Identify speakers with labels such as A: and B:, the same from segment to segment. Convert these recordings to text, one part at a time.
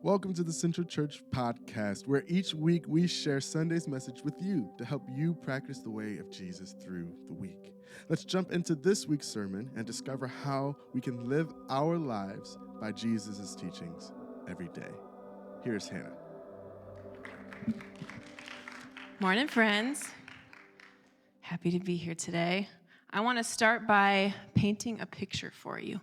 A: Welcome to the Central Church podcast, where each week we share Sunday's message with you to help you practice the way of Jesus through the week. Let's jump into this week's sermon and discover how we can live our lives by Jesus' teachings every day. Here's Hannah.
B: Morning, friends. Happy to be here today. I want to start by painting a picture for you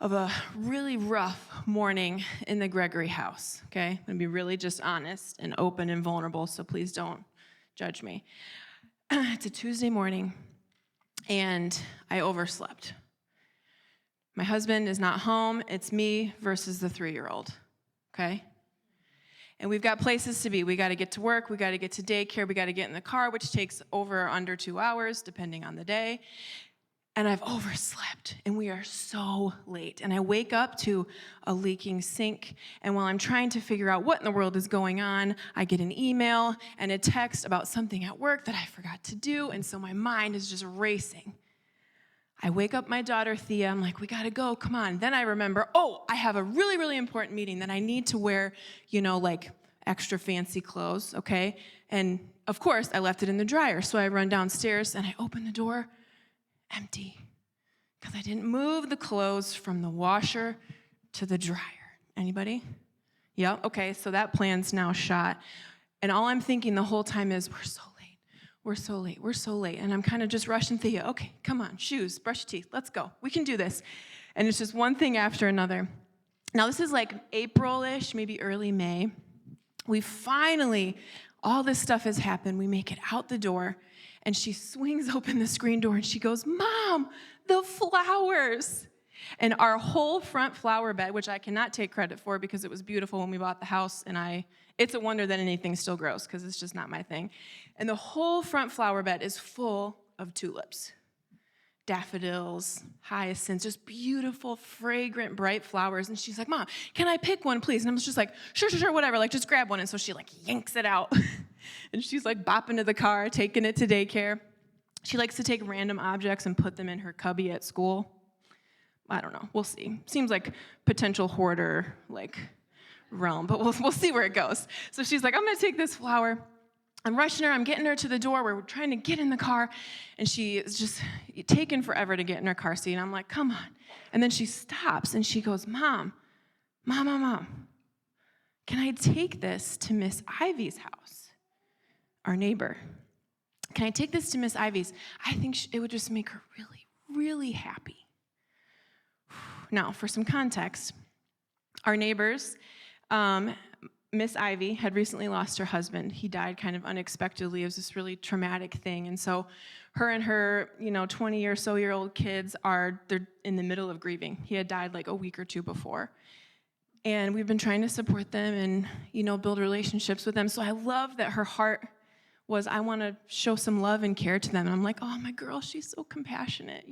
B: of a really rough morning in the Gregory house, okay? I'm going to be really just honest and open and vulnerable, so please don't judge me. It's a Tuesday morning, and I overslept. My husband is not home. It's me versus the 3-year-old, okay? And we've got places to be. We got to get to work. We got to get to daycare. We got to get in the car, which takes over or under 2 hours, depending on the day. And I've overslept, and we are so late. And I wake up to a leaking sink, and while I'm trying to figure out what in the world is going on, I get an email and a text about something at work that I forgot to do, and so my mind is just racing. I wake up my daughter, Thea. I'm like, we got to go. Come on. Then I remember, I have a really, really important meeting that I need to wear, like extra fancy clothes, okay? And, of course, I left it in the dryer. So I run downstairs, and I open the door. Empty, because I didn't move the clothes from the washer to the dryer. Anybody? Yeah, okay, so that plan's now shot. And all I'm thinking the whole time is, we're so late. And I'm kind of just rushing Thea. Okay, come on, shoes, brush your teeth, let's go. We can do this. And it's just one thing after another. Now, this is like April-ish, maybe early May. We finally, all this stuff has happened. We make it out the door. And she swings open the screen door and she goes, Mom, the flowers. And our whole front flower bed, which I cannot take credit for because it was beautiful when we bought the house, and it's a wonder that anything still grows because it's just not my thing. And the whole front flower bed is full of tulips, daffodils, hyacinths, just beautiful, fragrant, bright flowers. And she's like, Mom, can I pick one, please? And I'm just like, sure, whatever, just grab one. And so she yanks it out. And she's bopping to the car, taking it to daycare. She likes to take random objects and put them in her cubby at school. I don't know. We'll see. Seems like potential hoarder, realm, but we'll see where it goes. So she's like, I'm going to take this flower. I'm rushing her. I'm getting her to the door. We're trying to get in the car, and she is just taking forever to get in her car seat. And I'm like, come on. And then she stops, and she goes, Mom, can I take this to Miss Ivy's house? Our neighbor. Can I take this to Miss Ivy's? I think it would just make her really, really happy. Now, for some context, our neighbors, Miss Ivy had recently lost her husband. He died kind of unexpectedly. It was this really traumatic thing. And so her and her, 20-or-so-year-old kids they're in the middle of grieving. He had died a week or two before. And we've been trying to support them and, build relationships with them. So I love that her heart was, I want to show some love and care to them. And I'm like, oh, my girl, she's so compassionate,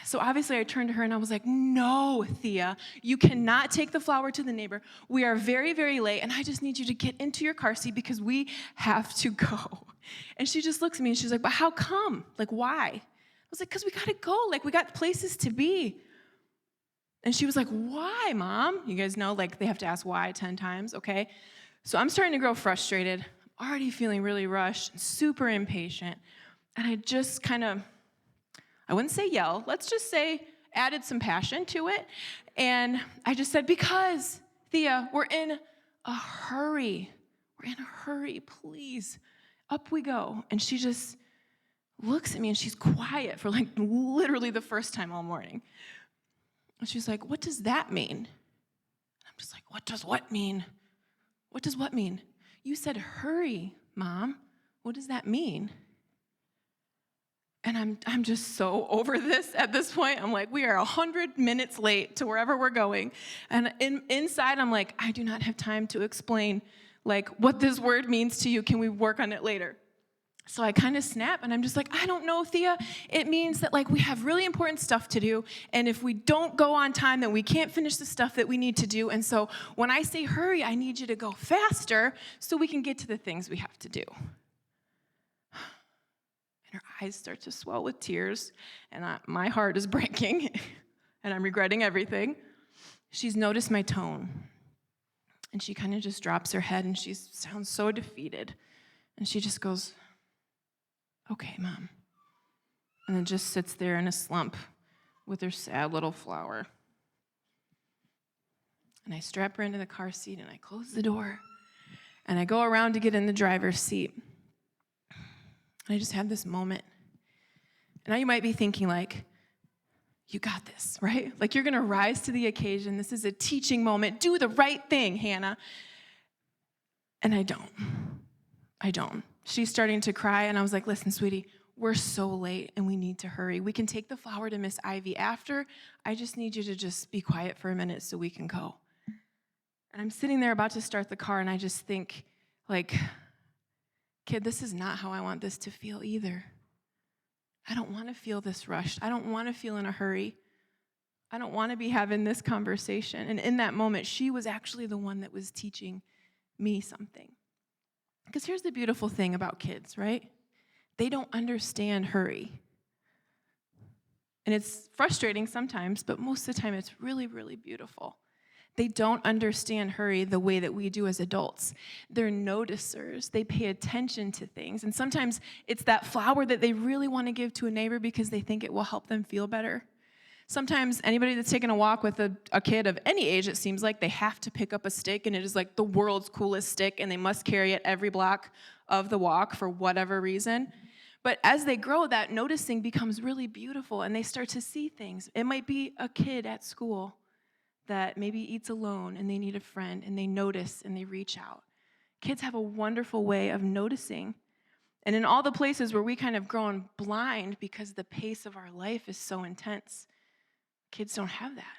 B: So obviously I turned to her and I was like, no, Thea, you cannot take the flower to the neighbor. We are very, very late, and I just need you to get into your car seat because we have to go. And she just looks at me and she's like, but how come? Why? I was like, because we got to go. We got places to be. And she was like, why, Mom? You guys know, they have to ask why 10 times, okay? So I'm starting to grow frustrated. I'm already feeling really rushed, super impatient. And I just I wouldn't say yell, let's just say added some passion to it. And I just said, because, Thea, we're in a hurry. We're in a hurry, please. Up we go. And she just looks at me and she's quiet for literally the first time all morning. And she's like, what does that mean? I'm just like, what does what mean? What does what mean? You said hurry, Mom. What does that mean? And I'm just so over this at this point. I'm like, we are 100 minutes late to wherever we're going. And inside, I'm like, I do not have time to explain, what this word means to you. Can we work on it later? So I kind of snap, and I'm just like, I don't know, Thea. It means that, we have really important stuff to do, and if we don't go on time, then we can't finish the stuff that we need to do. And so when I say hurry, I need you to go faster so we can get to the things we have to do. And her eyes start to swell with tears, and my heart is breaking, and I'm regretting everything. she's noticed my tone. And she kind of just drops her head and she sounds so defeated. And she just goes, "Okay, Mom." And then just sits there in a slump with her sad little flower. And I strap her into the car seat and I close the door. And I go around to get in the driver's seat. And I just have this moment. And now you might be thinking like, you got this, right? Like you're going to rise to the occasion. This is a teaching moment. Do the right thing, Hannah. And I don't. She's starting to cry. And I was like, "Listen, sweetie, we're so late and we need to hurry. We can take the flower to Miss Ivy after. I just need you to just be quiet for a minute so we can go." And I'm sitting there about to start the car and I just think like, kid, this is not how I want this to feel either. I don't want to feel this rushed. I don't want to feel in a hurry. I don't want to be having this conversation. And in that moment, she was actually the one that was teaching me something. Because here's the beautiful thing about kids, right? They don't understand hurry. And it's frustrating sometimes, but most of the time it's really, really beautiful. They don't understand hurry the way that we do as adults. They're noticers. They pay attention to things. And sometimes it's that flower that they really want to give to a neighbor because they think it will help them feel better. Sometimes anybody that's taken a walk with a kid of any age, it seems like they have to pick up a stick, and it is like the world's coolest stick, and they must carry it every block of the walk for whatever reason. But as they grow, that noticing becomes really beautiful, and they start to see things. It might be a kid at school that maybe eats alone, and they need a friend, and they notice, and they reach out. Kids have a wonderful way of noticing. And in all the places where we kind of grown blind because the pace of our life is so intense, kids don't have that.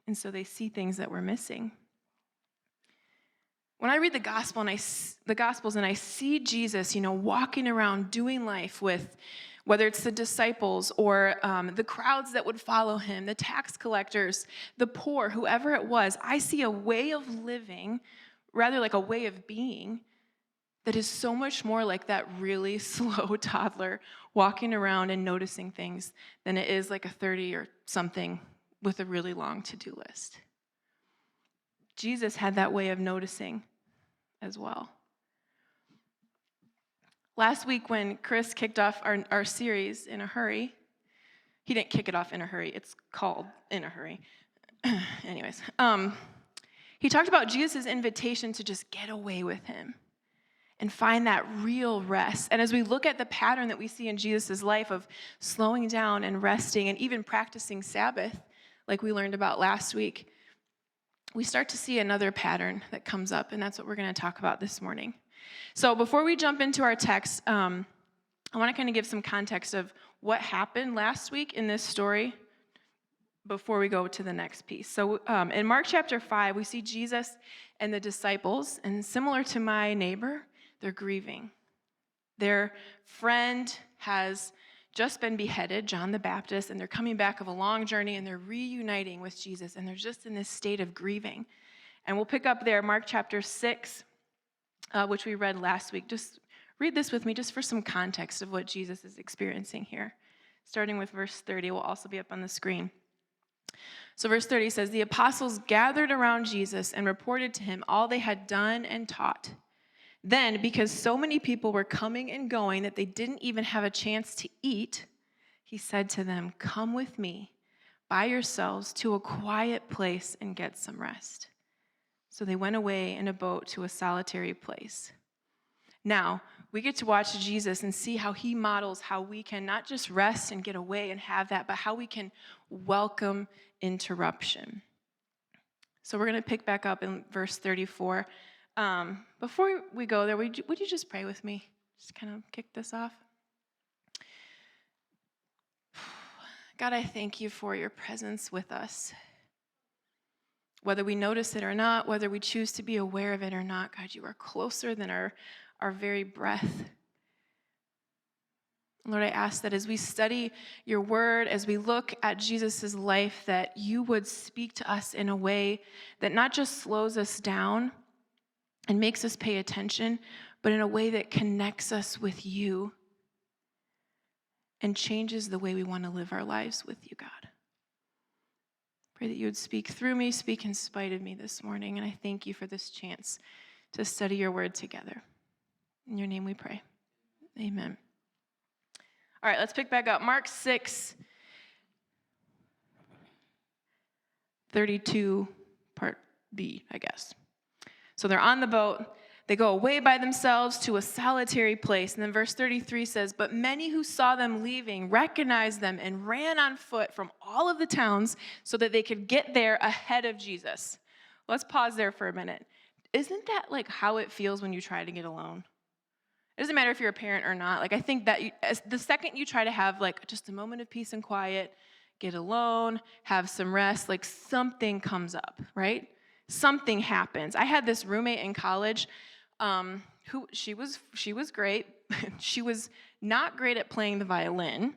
B: And so they see things that we're missing. When I read the Gospels and I see Jesus, walking around doing life with, whether it's the disciples or the crowds that would follow him, the tax collectors, the poor, whoever it was, I see a way of living, rather like a way of being, that is so much more like that really slow toddler walking around and noticing things than it is like a 30 or something with a really long to-do list. Jesus had that way of noticing as well. Last week when Chris kicked off our series in a hurry, he didn't kick it off in a hurry, it's called In a Hurry. Anyways, he talked about Jesus' invitation to just get away with him and find that real rest. And as we look at the pattern that we see in Jesus' life of slowing down and resting and even practicing Sabbath, like we learned about last week, we start to see another pattern that comes up, and that's what we're going to talk about this morning. So before we jump into our text, I want to kind of give some context of what happened last week in this story before we go to the next piece. So in Mark chapter 5, we see Jesus and the disciples, and similar to my neighbor, they're grieving. Their friend has just been beheaded, John the Baptist, and they're coming back of a long journey, and they're reuniting with Jesus, and they're just in this state of grieving. And we'll pick up there, Mark chapter 6, which we read last week. Just read this with me just for some context of what Jesus is experiencing here. Starting with verse 30, will also be up on the screen. So verse 30 says, "The apostles gathered around Jesus and reported to him all they had done and taught. Then, because so many people were coming and going that they didn't even have a chance to eat, he said to them, 'Come with me by yourselves to a quiet place and get some rest.' So they went away in a boat to a solitary place." Now, we get to watch Jesus and see how he models how we can not just rest and get away and have that, but how we can welcome interruption. So we're going to pick back up in verse 34. Before we go there, would you just pray with me? Just kind of kick this off. God, I thank you for your presence with us. Whether we notice it or not, whether we choose to be aware of it or not, God, you are closer than our very breath. Lord, I ask that as we study your word, as we look at Jesus' life, that you would speak to us in a way that not just slows us down and makes us pay attention, but in a way that connects us with you and changes the way we want to live our lives with you, God. Pray that you would speak through me, speak in spite of me this morning, and I thank you for this chance to study your word together. In your name we pray. Amen. All right, let's pick back up. Mark 6, 32, part B, I guess. So they're on the boat. They go away by themselves to a solitary place. And then verse 33 says, "But many who saw them leaving recognized them and ran on foot from all of the towns so that they could get there ahead of Jesus." Let's pause there for a minute. Isn't that like how it feels when you try to get alone? It doesn't matter if you're a parent or not. Like I think that the second you try to have like just a moment of peace and quiet, get alone, have some rest, like something comes up, right? Something happens. I had this roommate in college who she was great. She was not great at playing the violin.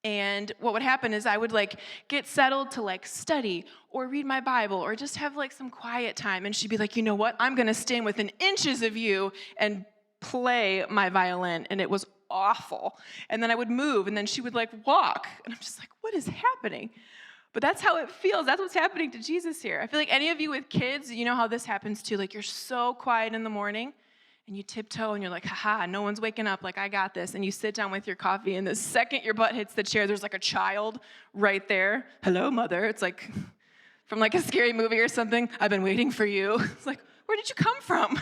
B: And what would happen is I would like get settled to like study or read my Bible or just have like some quiet time. And she'd be like, you know what? I'm going to stand within inches of you and play my violin. And it was awful. And then I would move and then she would like walk. And I'm just like, what is happening? But that's how it feels. That's what's happening to Jesus here. I feel like any of you with kids, you know how this happens too. Like you're so quiet in the morning and you tiptoe and you're like, haha, no one's waking up. Like I got this. And you sit down with your coffee and the second your butt hits the chair, there's like a child right there. Hello, mother. It's like from like a scary movie or something. I've been waiting for you. It's like, where did you come from?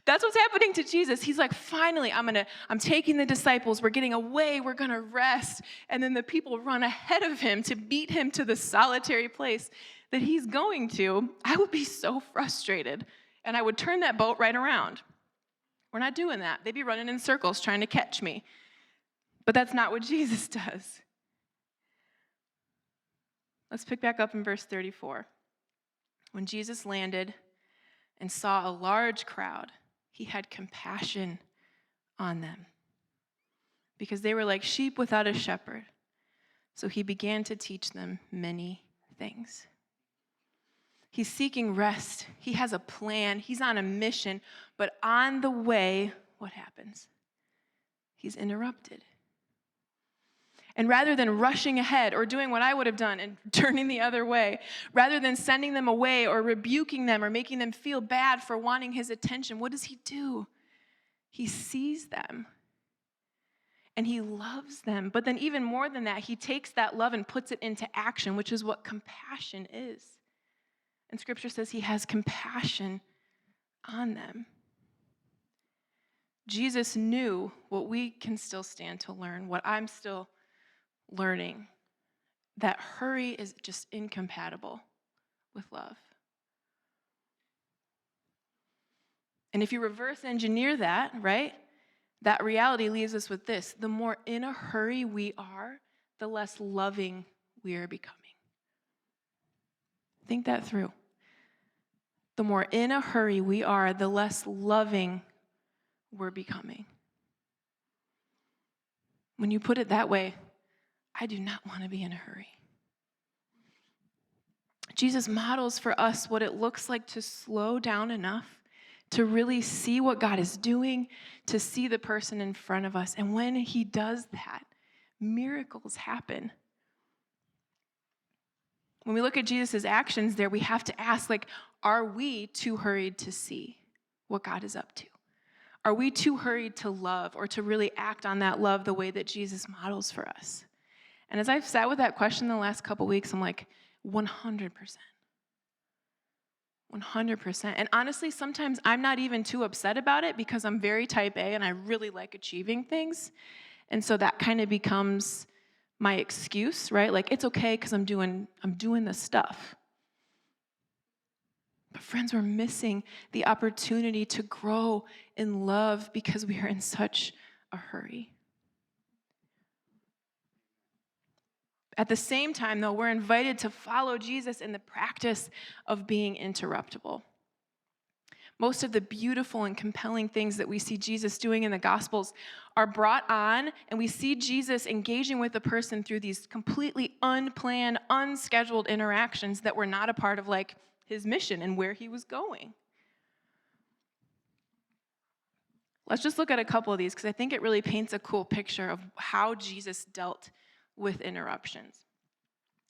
B: That's what's happening to Jesus. He's like, finally, I'm taking the disciples. We're getting away. We're going to rest. And then the people run ahead of him to beat him to the solitary place that he's going to. I would be so frustrated. And I would turn that boat right around. We're not doing that. They'd be running in circles trying to catch me. But that's not what Jesus does. Let's pick back up in verse 34. When Jesus landed and saw a large crowd, he had compassion on them because they were like sheep without a shepherd. So he began to teach them many things. He's seeking rest. He has a plan. He's on a mission. But on the way, what happens? He's interrupted. And rather than rushing ahead or doing what I would have done and turning the other way, rather than sending them away or rebuking them or making them feel bad for wanting his attention, what does he do? He sees them and he loves them. But then even more than that, he takes that love and puts it into action, which is what compassion is. And Scripture says he has compassion on them. Jesus knew what we can still stand to learn, what I'm still learning, that hurry is just incompatible with love. And if you reverse engineer that, right, that reality leaves us with this: the more in a hurry we are, the less loving we are becoming. Think that through. The more in a hurry we are, the less loving we're becoming. When you put it that way, I do not want to be in a hurry. Jesus models for us what it looks like to slow down enough to really see what God is doing, to see the person in front of us. And when he does that, miracles happen. When we look at Jesus' actions there, we have to ask, like, are we too hurried to see what God is up to? Are we too hurried to love or to really act on that love the way that Jesus models for us? And as I've sat with that question the last couple weeks, I'm like, 100%. 100%. And honestly, sometimes I'm not even too upset about it because I'm very type A and I really like achieving things. And so that kind of becomes my excuse, right? Like, it's okay because I'm doing the stuff. But friends, we're missing the opportunity to grow in love because we are in such a hurry. At the same time, though, we're invited to follow Jesus in the practice of being interruptible. Most of the beautiful and compelling things that we see Jesus doing in the Gospels are brought on, and we see Jesus engaging with a person through these completely unplanned, unscheduled interactions that were not a part of, like, his mission and where he was going. Let's just look at a couple of these because I think it really paints a cool picture of how Jesus dealt with interruptions.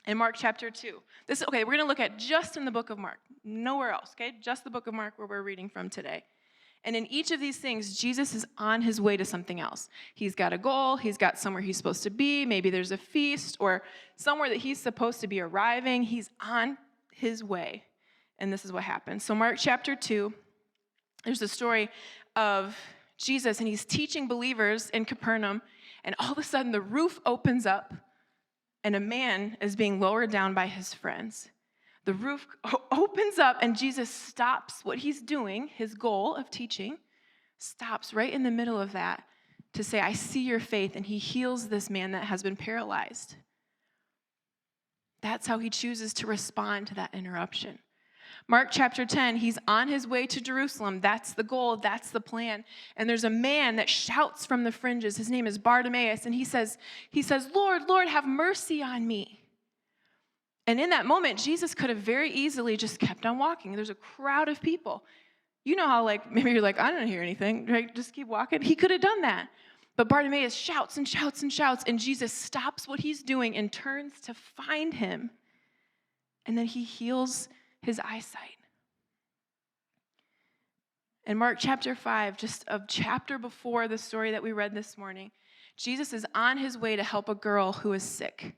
B: in Mark chapter 2. We're going to look at just in the book of Mark, nowhere else, okay? Just the book of Mark where we're reading from today. And in each of these things, Jesus is on his way to something else. He's got a goal. He's got somewhere he's supposed to be. Maybe there's a feast or somewhere that he's supposed to be arriving. He's on his way. And this is what happens. So Mark chapter 2, there's the story of Jesus, and he's teaching believers in Capernaum. And all of a sudden, the roof opens up, and a man is being lowered down by his friends. The roof opens up, and Jesus stops what he's doing, his goal of teaching, stops right in the middle of that to say, I see your faith, and he heals this man that has been paralyzed. That's how he chooses to respond to that interruption. Mark chapter 10, he's on his way to Jerusalem. That's the goal. That's the plan. And there's a man that shouts from the fringes. His name is Bartimaeus, and he says, Lord, Lord, have mercy on me. And in that moment, Jesus could have very easily just kept on walking. There's a crowd of people. You know how, maybe you're like, I don't hear anything, right? Just keep walking. He could have done that. But Bartimaeus shouts and shouts and shouts, and Jesus stops what he's doing and turns to find him. And then he heals his eyesight. In Mark chapter 5, just a chapter before the story that we read this morning, Jesus is on his way to help a girl who is sick.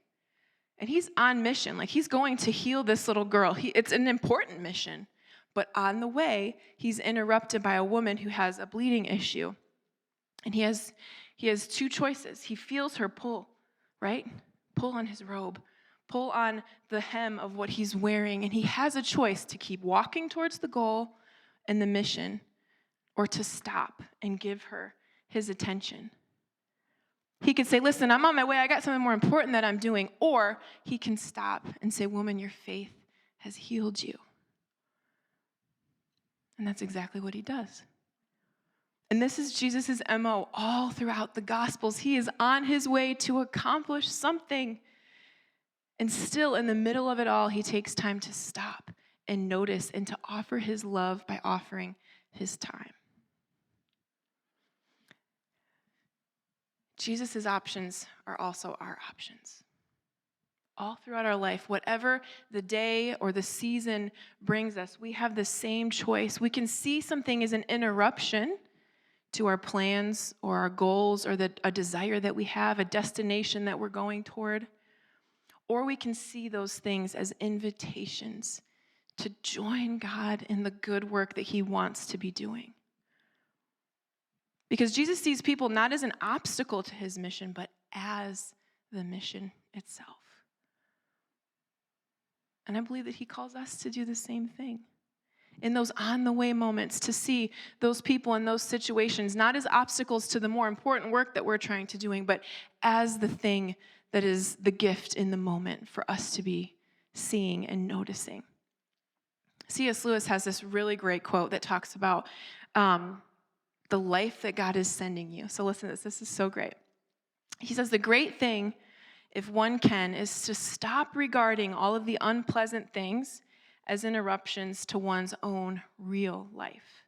B: And he's on mission. He's going to heal this little girl. It's an important mission. But on the way, he's interrupted by a woman who has a bleeding issue. And he has two choices. He feels her pull, right? Pull on his robe. Pull on the hem of what he's wearing, and he has a choice to keep walking towards the goal and the mission, or to stop and give her his attention. He could say, listen, I'm on my way, I got something more important that I'm doing, or he can stop and say, woman, your faith has healed you. And that's exactly what he does. And this is Jesus' MO all throughout the Gospels. He is on his way to accomplish something. And still, in the middle of it all, he takes time to stop and notice and to offer his love by offering his time. Jesus' options are also our options. All throughout our life, whatever the day or the season brings us, we have the same choice. We can see something as an interruption to our plans or our goals or a desire that we have, a destination that we're going toward. Or we can see those things as invitations to join God in the good work that he wants to be doing. Because Jesus sees people not as an obstacle to his mission, but as the mission itself. And I believe that he calls us to do the same thing. In those on-the-way moments, to see those people in those situations, not as obstacles to the more important work that we're trying to do, but as the thing that is the gift in the moment for us to be seeing and noticing. C.S. Lewis has this really great quote that talks about the life that God is sending you. So listen to this. This is so great. He says, the great thing, if one can, is to stop regarding all of the unpleasant things as interruptions to one's own real life.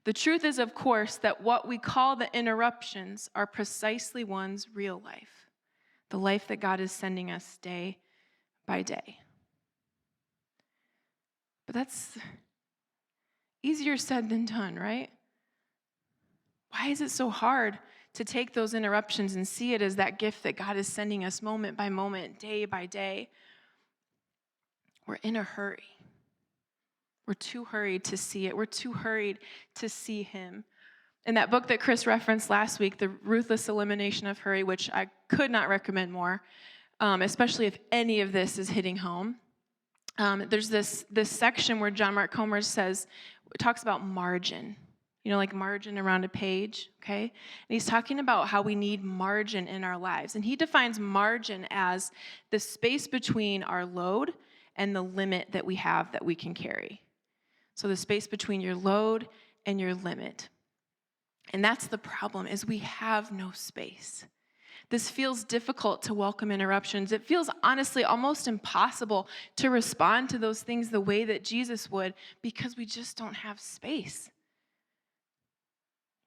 B: The truth is, of course, that what we call the interruptions are precisely one's real life. The life that God is sending us day by day. But that's easier said than done, right? Why is it so hard to take those interruptions and see it as that gift that God is sending us moment by moment, day by day? We're in a hurry. We're too hurried to see it. We're too hurried to see him. In that book that Chris referenced last week, The Ruthless Elimination of Hurry, which I could not recommend more, especially if any of this is hitting home. There's this section where John Mark Comer talks about margin, like margin around a page, okay? And he's talking about how we need margin in our lives. And he defines margin as the space between our load and the limit that we have that we can carry. So the space between your load and your limit. And that's the problem, is we have no space. This feels difficult to welcome interruptions. It feels honestly almost impossible to respond to those things the way that Jesus would, because we just don't have space.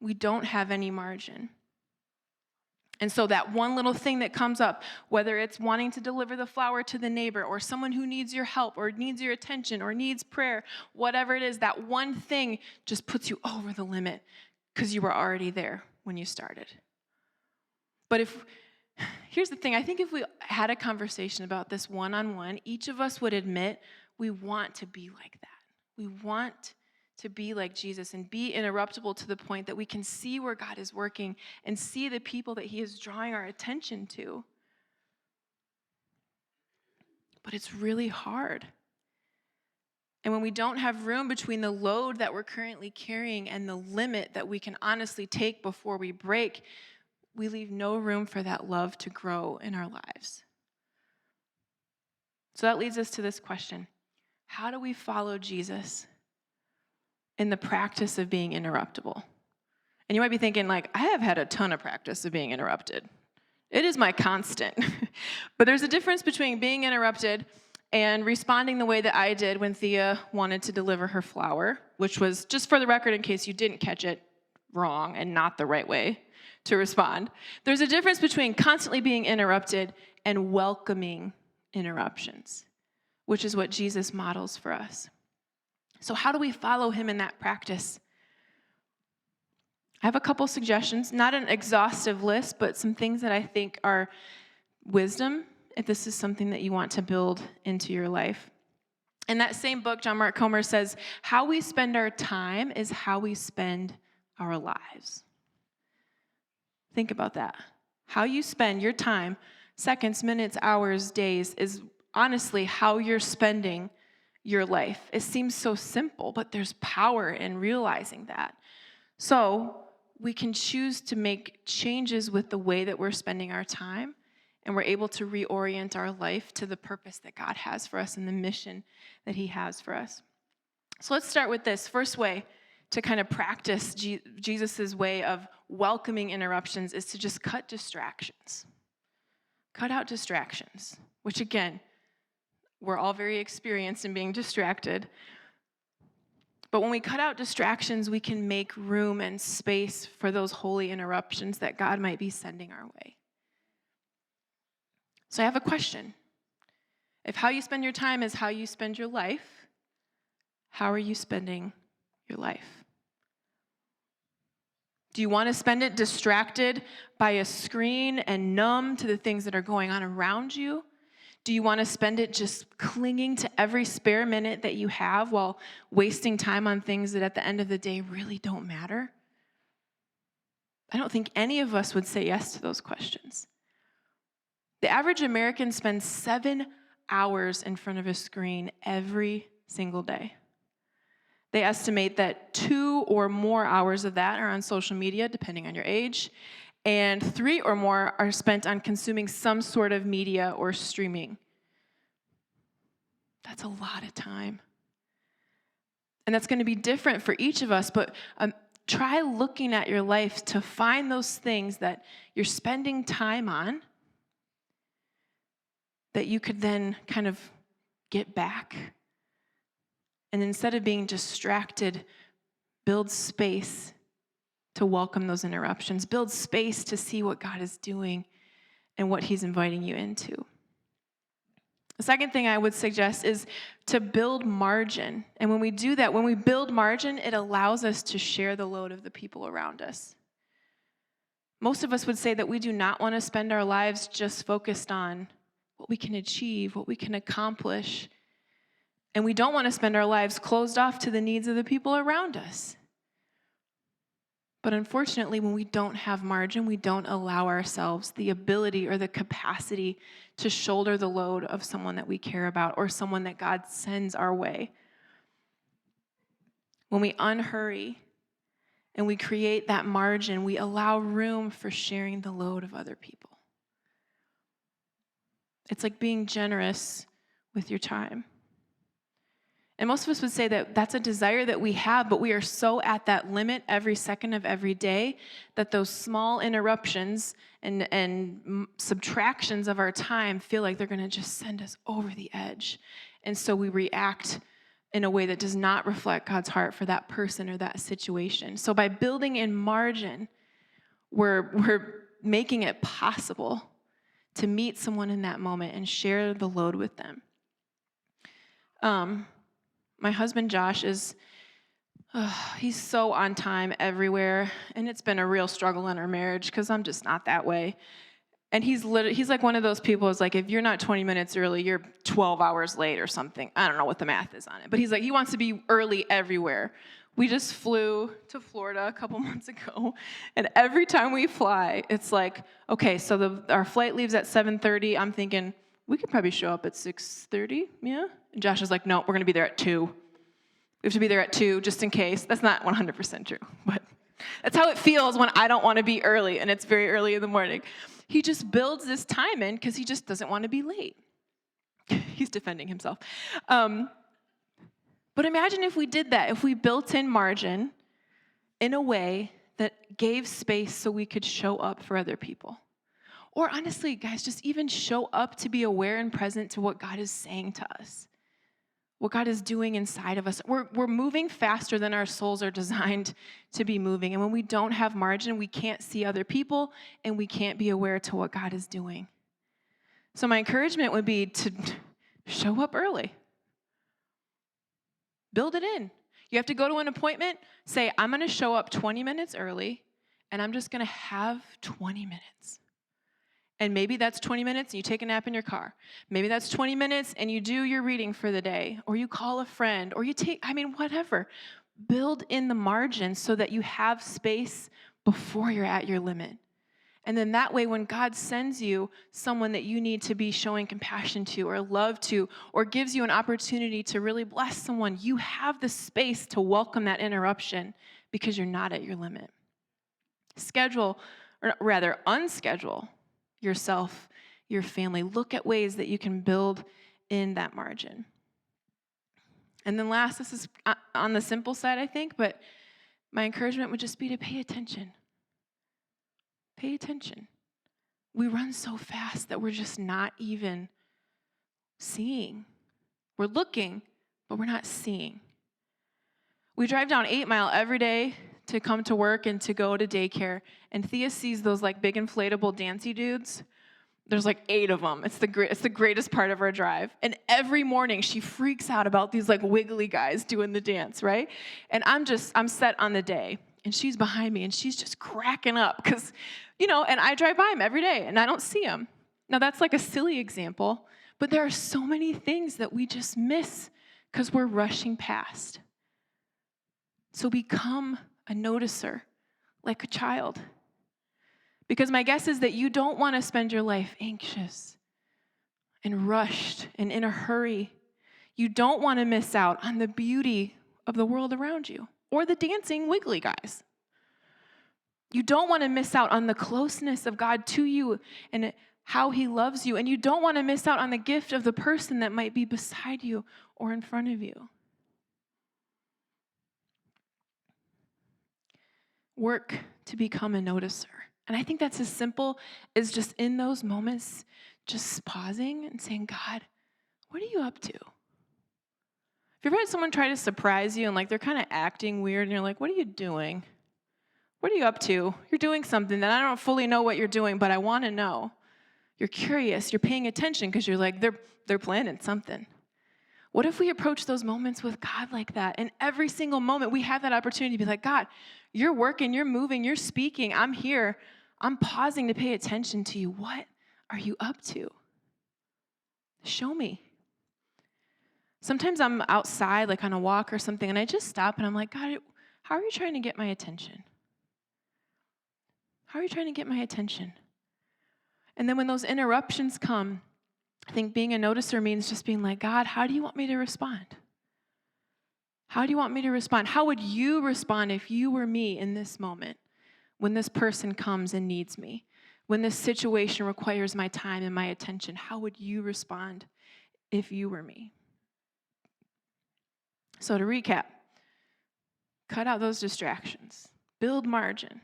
B: We don't have any margin. And so that one little thing that comes up, whether it's wanting to deliver the flower to the neighbor or someone who needs your help or needs your attention or needs prayer, whatever it is, that one thing just puts you over the limit because you were already there when you started. But here's the thing, I think if we had a conversation about this one-on-one, each of us would admit we want to be like that. We want to be like Jesus and be interruptible to the point that we can see where God is working and see the people that he is drawing our attention to. But it's really hard. And when we don't have room between the load that we're currently carrying and the limit that we can honestly take before we break, we leave no room for that love to grow in our lives. So that leads us to this question. How do we follow Jesus in the practice of being interruptible? And you might be thinking, like, I have had a ton of practice of being interrupted. It is my constant. But there's a difference between being interrupted and responding the way that I did when Thea wanted to deliver her flower, which was, just for the record, in case you didn't catch it, wrong and not the right way to respond. There's a difference between constantly being interrupted and welcoming interruptions, which is what Jesus models for us. So how do we follow him in that practice? I have a couple suggestions, not an exhaustive list, but some things that I think are wisdom, if this is something that you want to build into your life. In that same book, John Mark Comer says, how we spend our time is how we spend our lives. Think about that. How you spend your time, seconds, minutes, hours, days, is honestly how you're spending your life. It seems so simple, but there's power in realizing that. So we can choose to make changes with the way that we're spending our time, and we're able to reorient our life to the purpose that God has for us and the mission that he has for us. So let's start with this. First way to kind of practice Jesus' way of welcoming interruptions is to just cut distractions. Cut out distractions, which again, we're all very experienced in being distracted. But when we cut out distractions, we can make room and space for those holy interruptions that God might be sending our way. So I have a question. If how you spend your time is how you spend your life, how are you spending your life? Do you want to spend it distracted by a screen and numb to the things that are going on around you? Do you want to spend it just clinging to every spare minute that you have while wasting time on things that at the end of the day really don't matter? I don't think any of us would say yes to those questions. The average American spends 7 hours in front of a screen every single day. They estimate that 2 or more hours of that are on social media, depending on your age, and 3 or more are spent on consuming some sort of media or streaming. That's a lot of time. And that's going to be different for each of us, but try looking at your life to find those things that you're spending time on that you could then kind of get back. And instead of being distracted, build space to welcome those interruptions. Build space to see what God is doing and what he's inviting you into. The second thing I would suggest is to build margin. And when we do that, when we build margin, it allows us to share the load of the people around us. Most of us would say that we do not want to spend our lives just focused on what we can achieve, what we can accomplish. And we don't want to spend our lives closed off to the needs of the people around us. But unfortunately, when we don't have margin, we don't allow ourselves the ability or the capacity to shoulder the load of someone that we care about or someone that God sends our way. When we unhurry and we create that margin, we allow room for sharing the load of other people. It's like being generous with your time. And most of us would say that that's a desire that we have, but we are so at that limit every second of every day that those small interruptions and subtractions of our time feel like they're going to just send us over the edge. And so we react in a way that does not reflect God's heart for that person or that situation. So by building in margin, we're making it possible to meet someone in that moment and share the load with them. My husband Josh he's so on time everywhere, and it's been a real struggle in our marriage because I'm just not that way. And he's like one of those people who's like, if you're not 20 minutes early, you're 12 hours late or something. I don't know what the math is on it. But he's like, he wants to be early everywhere. We just flew to Florida a couple months ago, and every time we fly, it's like, okay, so our flight leaves at 7:30. I'm thinking, we could probably show up at 6:30, yeah? And Josh is like, no, we're going to be there at 2. We have to be there at 2 just in case. That's not 100% true, but that's how it feels when I don't want to be early, and it's very early in the morning. He just builds this time in because he just doesn't want to be late. He's defending himself. But imagine if we did that, if we built in margin in a way that gave space so we could show up for other people. Or honestly, guys, just even show up to be aware and present to what God is saying to us, what God is doing inside of us. We're moving faster than our souls are designed to be moving. And when we don't have margin, we can't see other people and we can't be aware to what God is doing. So my encouragement would be to show up early. Build it in. You have to go to an appointment, say, I'm going to show up 20 minutes early, and I'm just going to have 20 minutes. And maybe that's 20 minutes and you take a nap in your car. Maybe that's 20 minutes and you do your reading for the day, or you call a friend, or whatever. Build in the margin so that you have space before you're at your limit. And then that way, when God sends you someone that you need to be showing compassion to or love to, or gives you an opportunity to really bless someone, you have the space to welcome that interruption because you're not at your limit. Unschedule yourself, your family. Look at ways that you can build in that margin. And then last, this is on the simple side, I think, but my encouragement would just be to pay attention. Pay attention. We run so fast that we're just not even seeing. We're looking, but we're not seeing. We drive down 8 Mile every day to come to work and to go to daycare, and Thea sees those like big inflatable dancey dudes. There's like 8 of them. It's the greatest part of our drive. And every morning she freaks out about these like wiggly guys doing the dance, right? And I'm set on the day. And she's behind me, and she's just cracking up because, and I drive by him every day, and I don't see him. Now, that's like a silly example, but there are so many things that we just miss because we're rushing past. So become a noticer, like a child. Because my guess is that you don't want to spend your life anxious and rushed and in a hurry. You don't want to miss out on the beauty of the world around you. Or the dancing wiggly guys. You don't want to miss out on the closeness of God to you and how he loves you. And you don't want to miss out on the gift of the person that might be beside you or in front of you. Work to become a noticer. And I think that's as simple as just in those moments, just pausing and saying, God, what are you up to? Have you ever had someone try to surprise you and like they're kind of acting weird and you're like, what are you doing? What are you up to? You're doing something that I don't fully know what you're doing, but I want to know. You're curious. You're paying attention because you're like, they're planning something. What if we approach those moments with God like that? And every single moment we have that opportunity to be like, God, you're working, you're moving, you're speaking. I'm here. I'm pausing to pay attention to you. What are you up to? Show me. Sometimes I'm outside, like on a walk or something, and I just stop and I'm like, God, how are you trying to get my attention? How are you trying to get my attention? And then when those interruptions come, I think being a noticer means just being like, God, how do you want me to respond? How do you want me to respond? How would you respond if you were me in this moment when this person comes and needs me? When this situation requires my time and my attention, how would you respond if you were me? So to recap, cut out those distractions, build margin,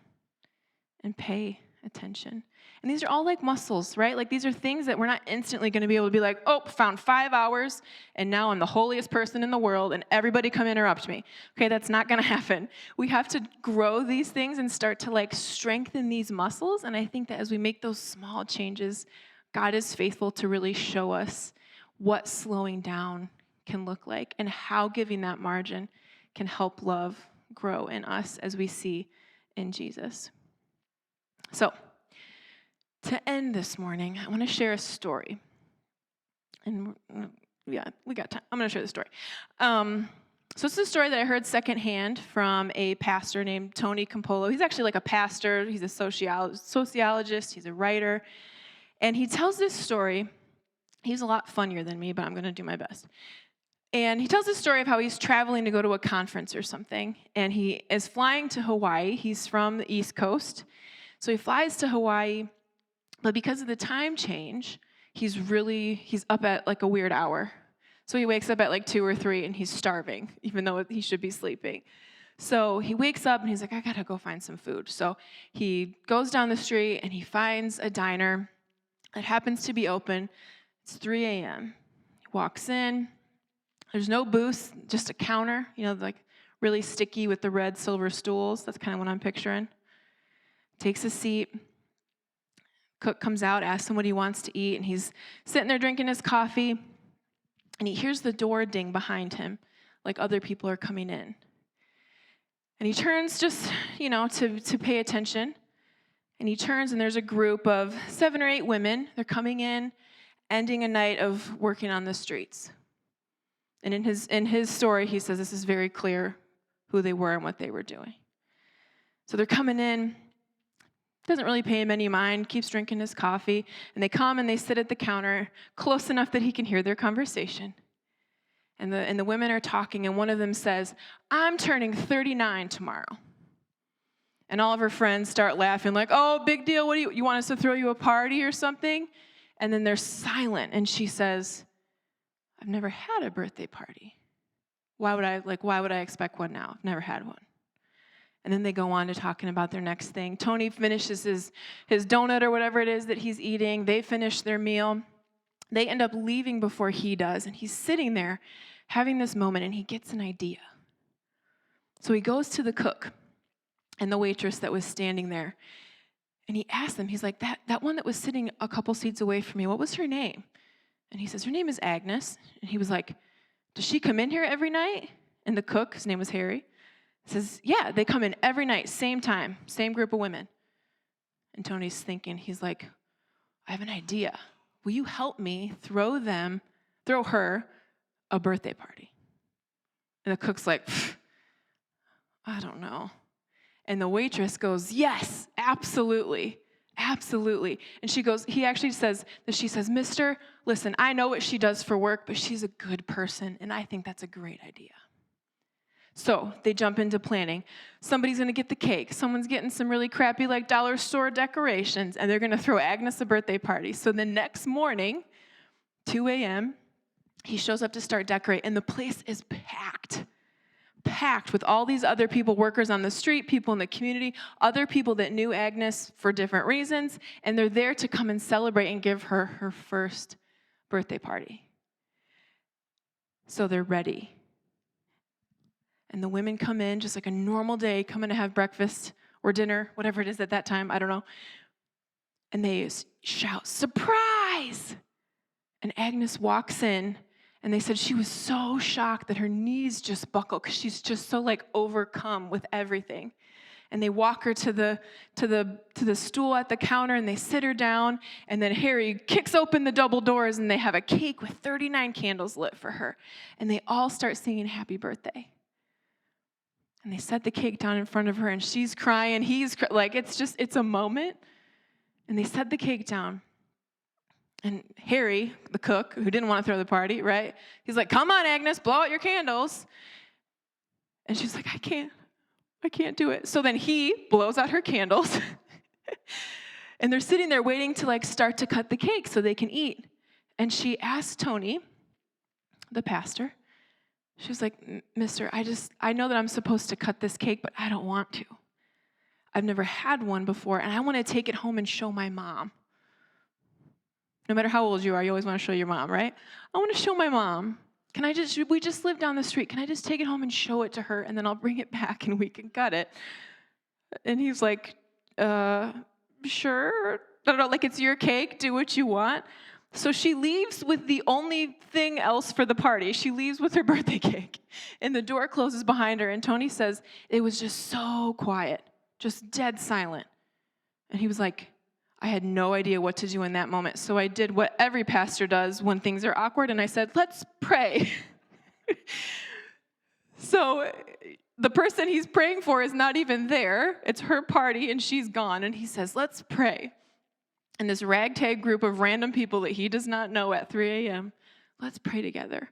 B: and pay attention. And these are all like muscles, right? Like these are things that we're not instantly going to be able to be like, oh, found 5 hours, and now I'm the holiest person in the world, and everybody come interrupt me. Okay, that's not going to happen. We have to grow these things and start to like strengthen these muscles. And I think that as we make those small changes, God is faithful to really show us what slowing down can look like and how giving that margin can help love grow in us as we see in Jesus. So, to end this morning, I want to share a story. And yeah, we got time. I'm going to share the story. So it's a story that I heard secondhand from a pastor named Tony Campolo. He's actually like a pastor. He's a sociologist. He's a writer. And he tells this story. He's a lot funnier than me, but I'm going to do my best. And he tells this story of how he's traveling to go to a conference or something. And he is flying to Hawaii. He's from the East Coast. So he flies to Hawaii. But because of the time change, he's up at like a weird hour. So he wakes up at like 2 or 3 and he's starving, even though he should be sleeping. So he wakes up and he's like, I gotta go find some food. So he goes down the street and he finds a diner that happens to be open. It's 3 a.m. He walks in. There's no booth, just a counter, like really sticky with the red silver stools. That's kind of what I'm picturing. Takes a seat. Cook comes out, asks him what he wants to eat, and he's sitting there drinking his coffee, and he hears the door ding behind him, like other people are coming in. And he turns just, to pay attention, and he turns, and there's a group of 7 or 8 women. They're coming in, ending a night of working on the streets. And in his story, he says this is very clear who they were and what they were doing. So they're coming in. Doesn't really pay him any mind, keeps drinking his coffee, and they come and they sit at the counter close enough that he can hear their conversation. And the women are talking, and one of them says, I'm turning 39 tomorrow. And all of her friends start laughing like, oh, big deal, what do you want us to throw you a party or something? And then they're silent, and she says, I've never had a birthday party. Why would I expect one now? I've never had one. And then they go on to talking about their next thing. Tony finishes his donut or whatever it is that he's eating. They finish their meal. They end up leaving before he does. And he's sitting there having this moment, and he gets an idea. So he goes to the cook and the waitress that was standing there. And he asks them, he's like, that one that was sitting a couple seats away from me, what was her name? And he says, her name is Agnes. And he was like, does she come in here every night? And the cook, his name was Harry, says, yeah, they come in every night, same time, same group of women. And Tony's thinking, he's like, I have an idea. Will you help me throw her a birthday party? And the cook's like, I don't know. And the waitress goes, yes, absolutely, absolutely. And she says, mister, listen, I know what she does for work, but she's a good person, and I think that's a great idea. So they jump into planning. Somebody's going to get the cake. Someone's getting some really crappy like dollar store decorations, and they're going to throw Agnes a birthday party. So the next morning, 2 a.m., he shows up to start decorate, and the place is packed with all these other people, workers on the street, people in the community, other people that knew Agnes for different reasons, and they're there to come and celebrate and give her her first birthday party. So they're ready. And the women come in just like a normal day, coming to have breakfast or dinner, whatever it is at that time, I don't know. And they shout, surprise! And Agnes walks in, and they said she was so shocked that her knees just buckled because she's just so like overcome with everything. And they walk her to the stool at the counter, and they sit her down, and then Harry kicks open the double doors, and they have a cake with 39 candles lit for her. And they all start singing happy birthday. And they set the cake down in front of her, and she's crying, it's a moment. And they set the cake down. And Harry, the cook, who didn't want to throw the party, right? He's like, come on, Agnes, blow out your candles. And she's like, I can't do it. So then he blows out her candles. And they're sitting there waiting to start to cut the cake so they can eat. And she asked Tony, the pastor, she was like, mister, I know that I'm supposed to cut this cake, but I don't want to. I've never had one before, and I want to take it home and show my mom. No matter how old you are, you always want to show your mom, right? I want to show my mom. We just live down the street. Can I just take it home and show it to her, and then I'll bring it back and we can cut it? And he's like, sure. I don't know, like it's your cake, do what you want. So she leaves with the only thing else for the party. She leaves with her birthday cake. And the door closes behind her, and Tony says, it was just so quiet, just dead silent. And he was like, I had no idea what to do in that moment. So I did what every pastor does when things are awkward, and I said, let's pray. So the person he's praying for is not even there. It's her party, and she's gone. And he says, let's pray. And this ragtag group of random people that he does not know at 3 a.m., let's pray together.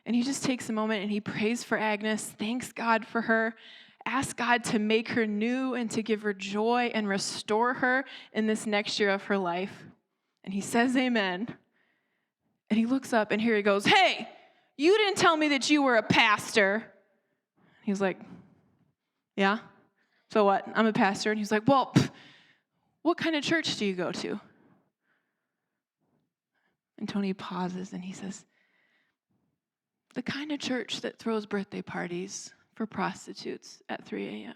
B: And he just takes a moment, and he prays for Agnes, thanks God for her, ask God to make her new and to give her joy and restore her in this next year of her life. And he says amen. And he looks up, and here he goes, hey, you didn't tell me that you were a pastor. He's like, yeah, so what? I'm a pastor. And he's like, well, what kind of church do you go to? And Tony pauses, and he says, the kind of church that throws birthday parties for prostitutes at 3 a.m.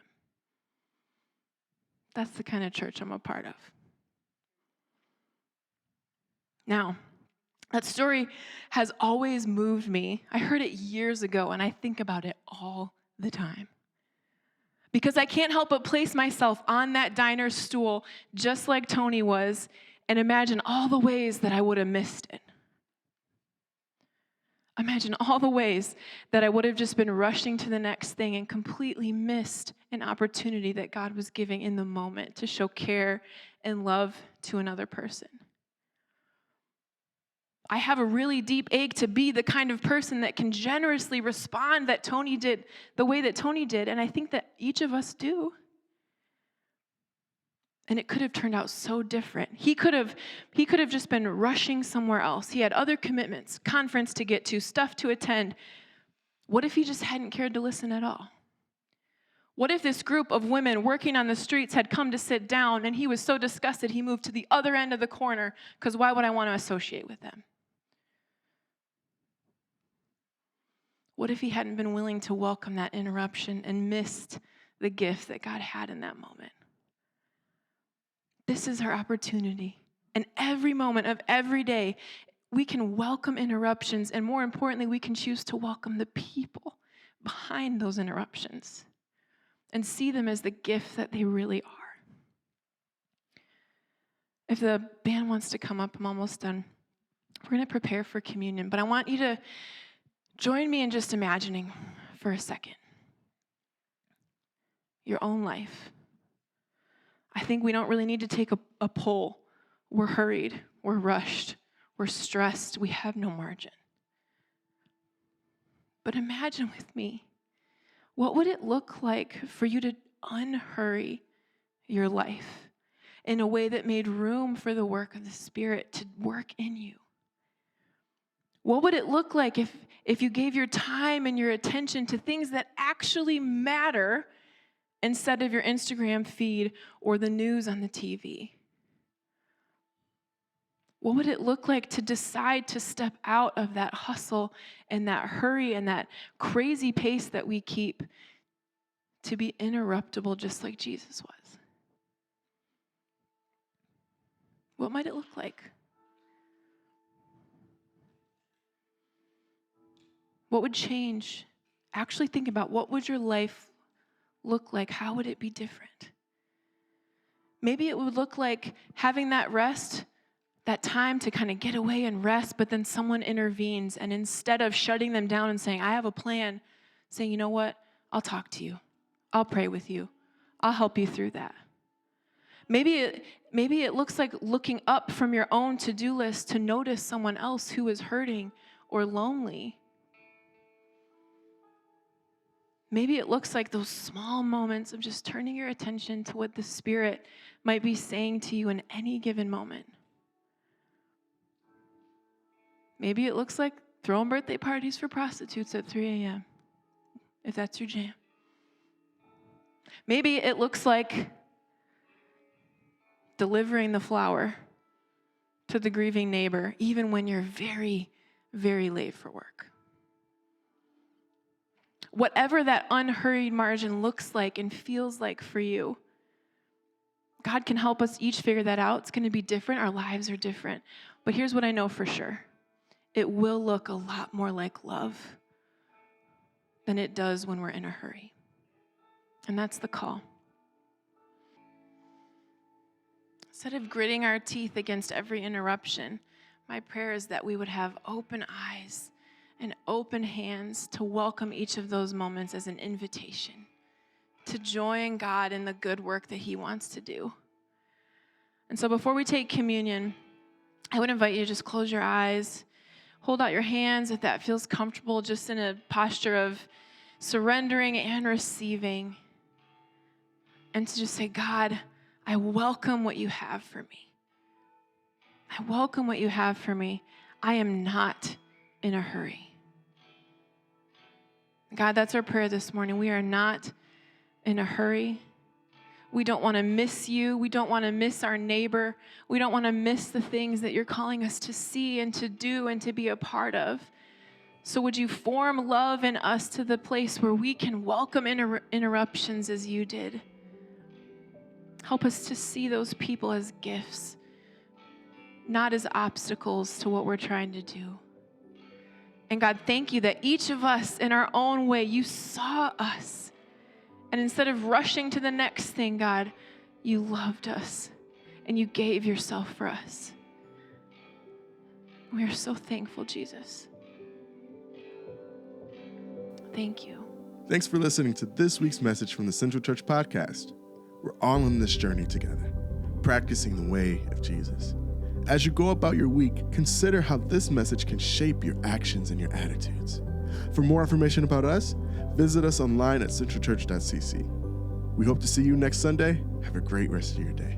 B: That's the kind of church I'm a part of. Now, that story has always moved me. I heard it years ago, and I think about it all the time. Because I can't help but place myself on that diner stool, just like Tony was, and imagine all the ways that I would have missed it. Imagine all the ways that I would have just been rushing to the next thing and completely missed an opportunity that God was giving in the moment to show care and love to another person. I have a really deep ache to be the kind of person that can generously respond that Tony did, the way that Tony did, and I think that each of us do. And it could have turned out so different. He could have just been rushing somewhere else. He had other commitments, conference to get to, stuff to attend. What if he just hadn't cared to listen at all? What if this group of women working on the streets had come to sit down and he was so disgusted he moved to the other end of the corner because why would I want to associate with them? What if he hadn't been willing to welcome that interruption and missed the gift that God had in that moment? This is our opportunity. And every moment of every day, we can welcome interruptions, and more importantly, we can choose to welcome the people behind those interruptions and see them as the gift that they really are. If the band wants to come up, I'm almost done. We're going to prepare for communion, but I want you to join me in just imagining for a second your own life. I think we don't really need to take a poll. We're hurried, we're rushed, we're stressed, we have no margin. But imagine with me, what would it look like for you to unhurry your life in a way that made room for the work of the Spirit to work in you? What would it look like if you gave your time and your attention to things that actually matter instead of your Instagram feed or the news on the TV? What would it look like to decide to step out of that hustle and that hurry and that crazy pace that we keep to be interruptible just like Jesus was? What might it look like? What would change? Actually think about what would your life look like? How would it be different? Maybe it would look like having that rest, that time to kind of get away and rest, but then someone intervenes, and instead of shutting them down and saying, I have a plan, saying, you know what? I'll talk to you. I'll pray with you. I'll help you through that. Maybe it looks like looking up from your own to-do list to notice someone else who is hurting or lonely. Maybe it looks like those small moments of just turning your attention to what the Spirit might be saying to you in any given moment. Maybe it looks like throwing birthday parties for prostitutes at 3 a.m., if that's your jam. Maybe it looks like delivering the flower to the grieving neighbor, even when you're very, very late for work. Whatever that unhurried margin looks like and feels like for you, God can help us each figure that out. It's going to be different. Our lives are different. But here's what I know for sure. It will look a lot more like love than it does when we're in a hurry. And that's the call. Instead of gritting our teeth against every interruption, my prayer is that we would have open eyes and open hands to welcome each of those moments as an invitation to join God in the good work that he wants to do. And so before we take communion, I would invite you to just close your eyes, hold out your hands if that feels comfortable, just in a posture of surrendering and receiving, and to just say, God, I welcome what you have for me. I welcome what you have for me. I am not in a hurry. God, that's our prayer this morning. We are not in a hurry. We don't want to miss you. We don't want to miss our neighbor. We don't want to miss the things that you're calling us to see and to do and to be a part of. So would you form love in us to the place where we can welcome interruptions as you did? Help us to see those people as gifts, not as obstacles to what we're trying to do. And God, thank you that each of us in our own way, you saw us. And instead of rushing to the next thing, God, you loved us and you gave yourself for us. We are so thankful, Jesus. Thank you.
A: Thanks for listening to this week's message from the Central Church Podcast. We're all on this journey together, practicing the way of Jesus. As you go about your week, consider how this message can shape your actions and your attitudes. For more information about us, visit us online at centralchurch.cc. We hope to see you next Sunday. Have a great rest of your day.